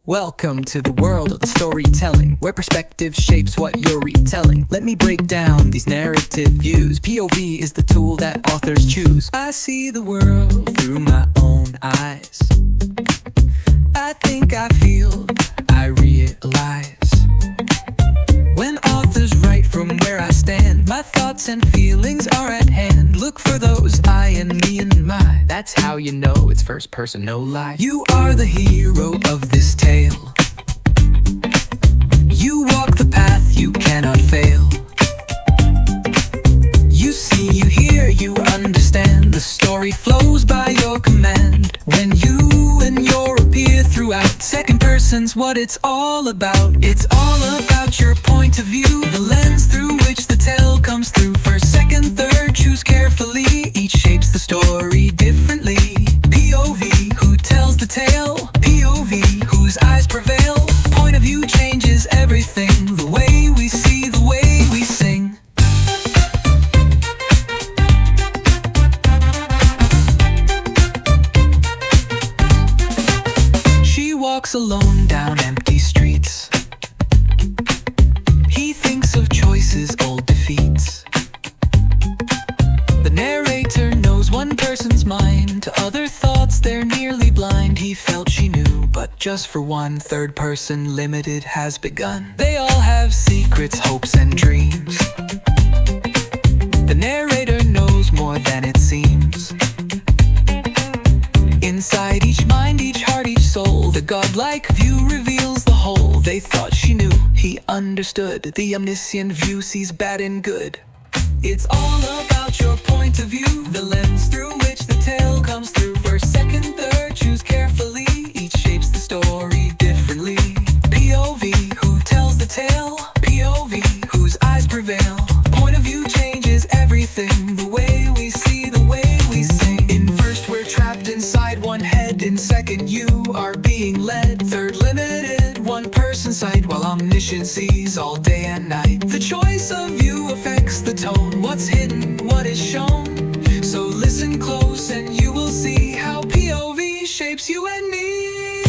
Welcome to the world of storytelling, where perspective shapes what you're retelling. Let me break down these narrative views. POV is the tool that authors choose. I see the world through my own eyes. I think, I feel, I realize. When authors write from where I stand, my thoughts and feelings are at hand. Look for those I and me and my. That's how you know it's first person, no lie. You are the hero of this tale. You walk the path you cannot fail. You see, you hear, you understand. The story flows by your command. When you and your appear throughout, second person's what it's all about. It's all about your point of view, the lens through which the tale comes through. First, second, third, choose carefully. Each shapes the story differently. POV, who tells the tale? POV, whose eyes prevail? Point of view changes everything. The way we see, the way we sing. She walks alone down empty streets. He thinks of choices, old defeats. The narrator knows one person's mind. To other thoughts they're nearly blind. He felt she knew, but just for one, third person limited has begun. They all have secrets, hopes and dreams. The narrator knows more than it seems. Inside each mind, each heart, each soul, the godlike view reveals the whole. They thought she knew, he understood. The omniscient view sees bad and good. It's all about your point of view, the lens through which the tale comes through. First, second, third, choose carefully. Each shapes the story differently. POV, who tells the tale? POV, whose eyes prevail? Point of view changes everything. The way we see, the way we sing. In first, we're trapped inside one head. In second, you are being led. Third, limited, one person's sight, while omniscient sees all day and night. The choice of view affects the tone. What's hidden, what is shown? So listen close and you will see how POV shapes you and me.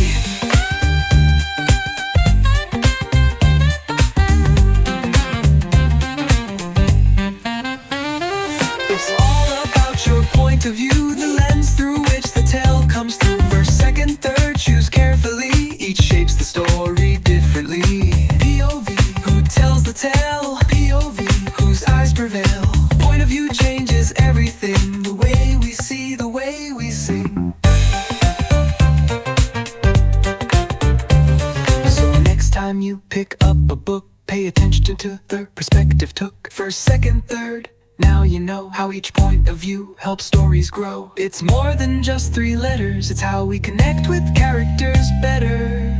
It's all about your point of view, the lens through which the tale comes through. First, second, third, choose carefully. Each shapes the story differently. POV, who tells the tale? POV, whose eyes prevail? Point of view changes everything. The way we see, the way we sing. So next time you pick up a book, pay attention to the perspective took. First, second, third. Now you know how each point of view helps stories grow. It's more than just three letters, it's how we connect with characters better.